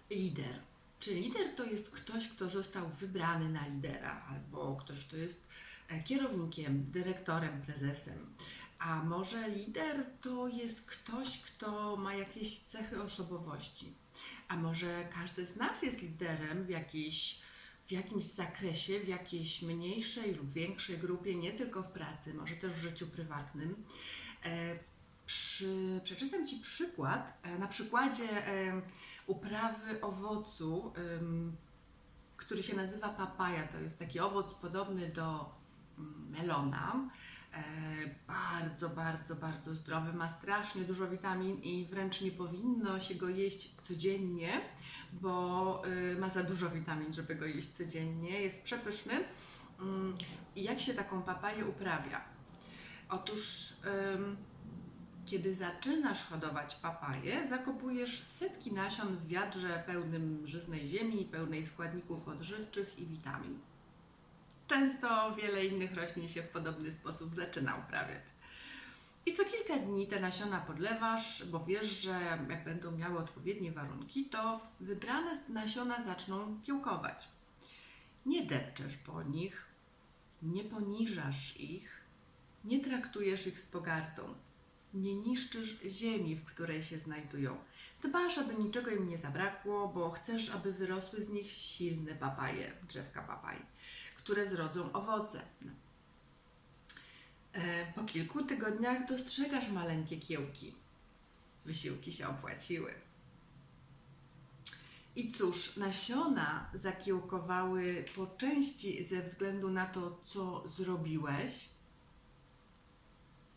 Lider. Czy lider to jest ktoś, kto został wybrany na lidera, albo ktoś, kto jest kierownikiem, dyrektorem, prezesem? A może lider to jest ktoś, kto ma jakieś cechy osobowości? A może każdy z nas jest liderem w jakimś zakresie, w jakiejś mniejszej lub większej grupie, nie tylko w pracy, może też w życiu prywatnym? Przeczytam Ci przykład na przykładzie uprawy owocu, który się nazywa papaja. To jest taki owoc podobny do melona. Bardzo, bardzo, bardzo zdrowy, ma strasznie dużo witamin i wręcz nie powinno się go jeść codziennie, bo ma za dużo witamin, żeby go jeść codziennie. Jest przepyszny. I jak się taką papaję uprawia? Otóż kiedy zaczynasz hodować papaję, zakopujesz setki nasion w wiadrze pełnym żyznej ziemi, pełnej składników odżywczych i witamin. Często wiele innych roślin się w podobny sposób zaczyna uprawiać. I co kilka dni te nasiona podlewasz, bo wiesz, że jak będą miały odpowiednie warunki, to wybrane nasiona zaczną kiełkować. Nie depczesz po nich, nie poniżasz ich, nie traktujesz ich z pogardą. Nie niszczysz ziemi, w której się znajdują. Dbasz, aby niczego im nie zabrakło, bo chcesz, aby wyrosły z nich silne papaje, drzewka papai, które zrodzą owoce. Po kilku tygodniach dostrzegasz maleńkie kiełki. Wysiłki się opłaciły. I cóż, nasiona zakiełkowały po części ze względu na to, co zrobiłeś,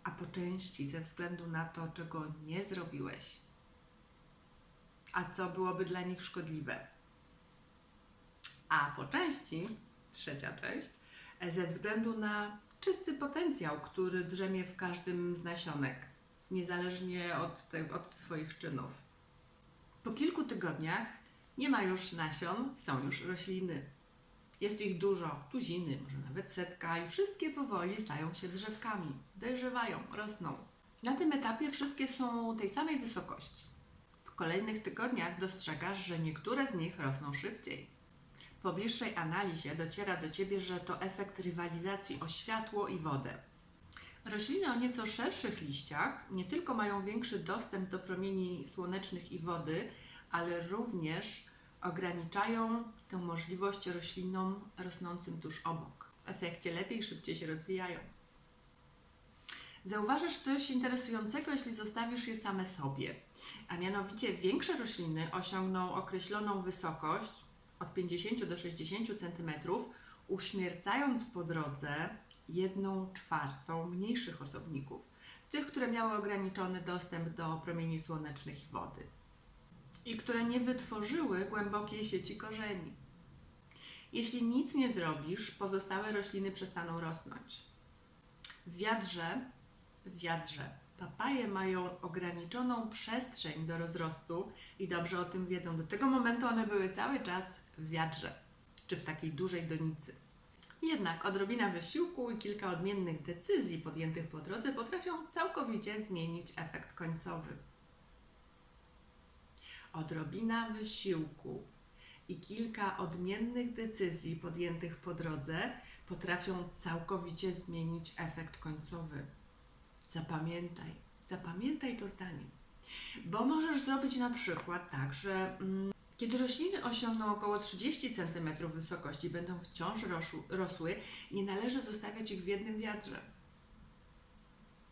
a po części ze względu na to, czego nie zrobiłeś, a co byłoby dla nich szkodliwe. A po części, trzecia część, ze względu na czysty potencjał, który drzemie w każdym z nasionek, niezależnie od swoich czynów. Po kilku tygodniach nie ma już nasion, są już rośliny. Jest ich dużo, tuziny, może nawet setka i wszystkie powoli stają się drzewkami. Dojrzewają, rosną. Na tym etapie wszystkie są tej samej wysokości. W kolejnych tygodniach dostrzegasz, że niektóre z nich rosną szybciej. Po bliższej analizie dociera do Ciebie, że to efekt rywalizacji o światło i wodę. Rośliny o nieco szerszych liściach nie tylko mają większy dostęp do promieni słonecznych i wody, ale również ograniczają tę możliwość roślinom rosnącym tuż obok. W efekcie lepiej i szybciej się rozwijają. Zauważysz coś interesującego, jeśli zostawisz je same sobie, a mianowicie większe rośliny osiągną określoną wysokość od 50 do 60 cm, uśmiercając po drodze 1/4 mniejszych osobników, tych, które miały ograniczony dostęp do promieni słonecznych i wody i które nie wytworzyły głębokiej sieci korzeni. Jeśli nic nie zrobisz, pozostałe rośliny przestaną rosnąć. W wiadrze papaje mają ograniczoną przestrzeń do rozrostu i dobrze o tym wiedzą. Do tego momentu one były cały czas w wiadrze, czy w takiej dużej donicy. Jednak odrobina wysiłku i kilka odmiennych decyzji podjętych po drodze potrafią całkowicie zmienić efekt końcowy. Odrobina wysiłku i kilka odmiennych decyzji podjętych po drodze potrafią całkowicie zmienić efekt końcowy. Zapamiętaj to zdanie. Bo możesz zrobić na przykład tak, że kiedy rośliny osiągną około 30 cm wysokości i będą wciąż rosły, nie należy zostawiać ich w jednym wiadrze.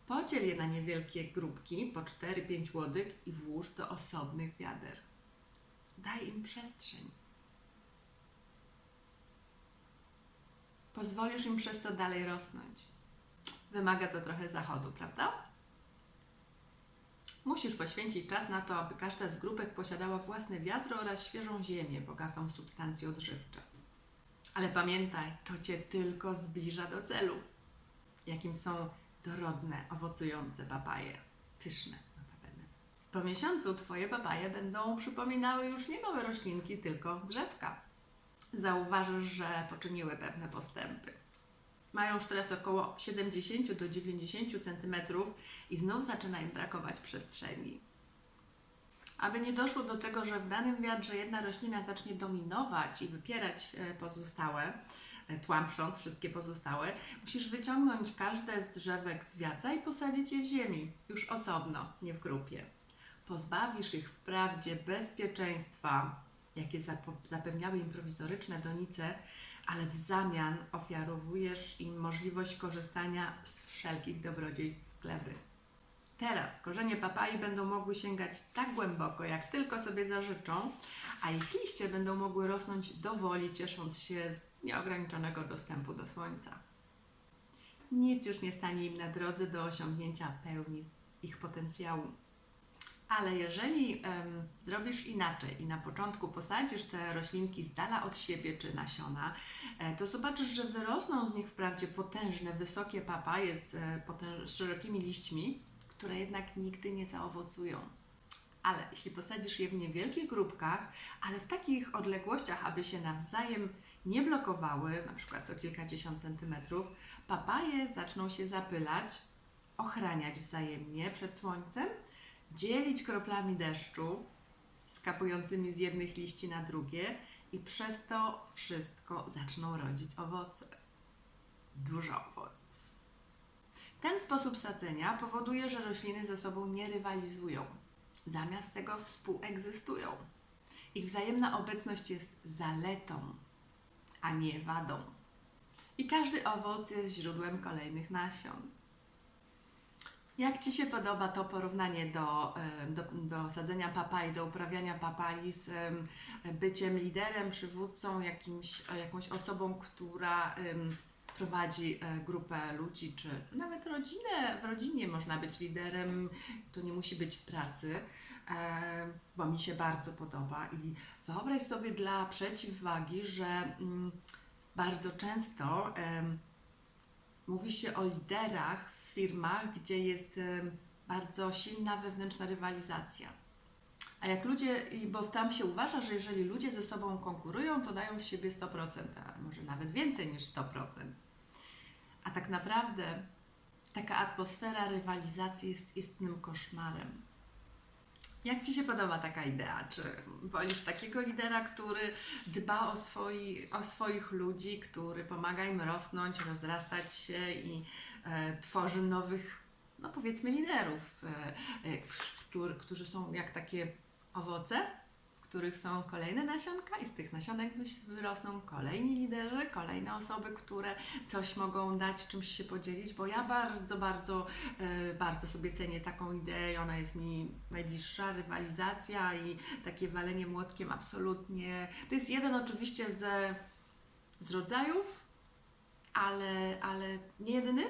Podziel je na niewielkie grupki, po 4-5 łodyg i włóż do osobnych wiader. Daj im przestrzeń. Pozwolisz im przez to dalej rosnąć. Wymaga to trochę zachodu, prawda? Musisz poświęcić czas na to, aby każda z grupek posiadała własne wiadro oraz świeżą ziemię, bogatą w substancje odżywcze. Ale pamiętaj, to Cię tylko zbliża do celu, jakim są dorodne, owocujące papaje. Pyszne notabene. Po miesiącu Twoje papaje będą przypominały już nie małe roślinki, tylko drzewka. Zauważysz, że poczyniły pewne postępy. Mają już teraz około 70 do 90 cm i znów zaczyna im brakować przestrzeni. aby nie doszło do tego, że w danym wiatrze jedna roślina zacznie dominować i wypierać pozostałe, tłamsząc wszystkie pozostałe, musisz wyciągnąć każde z drzewek z wiatra i posadzić je w ziemi, już osobno, nie w grupie. Pozbawisz ich wprawdzie bezpieczeństwa, jakie zapewniały im prowizoryczne donice, ale w zamian ofiarowujesz im możliwość korzystania z wszelkich dobrodziejstw gleby. Teraz korzenie papai będą mogły sięgać tak głęboko, jak tylko sobie zażyczą, a ich liście będą mogły rosnąć dowoli, ciesząc się z nieograniczonego dostępu do słońca. Nic już nie stanie im na drodze do osiągnięcia pełni ich potencjału. Ale jeżeli zrobisz inaczej i na początku posadzisz te roślinki z dala od siebie czy nasiona, to zobaczysz, że wyrosną z nich wprawdzie potężne, wysokie papaje z szerokimi liśćmi, które jednak nigdy nie zaowocują. Ale jeśli posadzisz je w niewielkich grupkach, ale w takich odległościach, aby się nawzajem nie blokowały, na przykład co kilkadziesiąt centymetrów, papaje zaczną się zapylać, ochraniać wzajemnie przed słońcem, dzielić kroplami deszczu skapującymi z jednych liści na drugie i przez to wszystko zaczną rodzić owoce. Dużo owoców. Ten sposób sadzenia powoduje, że rośliny ze sobą nie rywalizują. Zamiast tego współegzystują. Ich wzajemna obecność jest zaletą, a nie wadą. I każdy owoc jest źródłem kolejnych nasion. Jak Ci się podoba to porównanie do sadzenia papai, do uprawiania papai z byciem liderem, przywódcą, jakąś osobą, która prowadzi grupę ludzi, czy nawet rodzinę? W rodzinie można być liderem, to nie musi być w pracy, bo mi się bardzo podoba. I wyobraź sobie dla przeciwwagi, że bardzo często mówi się o liderach w firmach, gdzie jest bardzo silna wewnętrzna rywalizacja. A jak ludzie, bo tam się uważa, że jeżeli ludzie ze sobą konkurują, to dają z siebie 100%, a może nawet więcej niż 100%. A tak naprawdę taka atmosfera rywalizacji jest istnym koszmarem. Jak Ci się podoba taka idea? Czy wolisz takiego lidera, który dba o swoich ludzi, który pomaga im rosnąć, rozrastać się i tworzy nowych, no powiedzmy, liderów, którzy są jak takie owoce, w których są kolejne nasionka i z tych nasionek wyrosną kolejni liderzy, kolejne osoby, które coś mogą dać, czymś się podzielić, bo ja bardzo sobie cenię taką ideę i ona jest mi najbliższa, rywalizacja i takie walenie młotkiem absolutnie. To jest jeden oczywiście z rodzajów, ale nie jedyny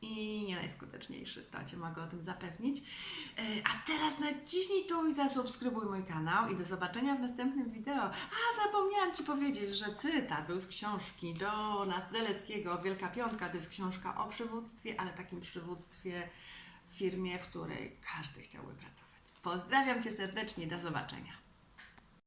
i nie najskuteczniejszy, to Cię mogę o tym zapewnić. A teraz naciśnij tu i zasubskrybuj mój kanał i do zobaczenia w następnym wideo. A, zapomniałam Ci powiedzieć, że cytat był z książki Johna Streleckiego, Wielka Piątka, to jest książka o przywództwie, ale takim przywództwie w firmie, w której każdy chciałby pracować. Pozdrawiam Cię serdecznie, do zobaczenia.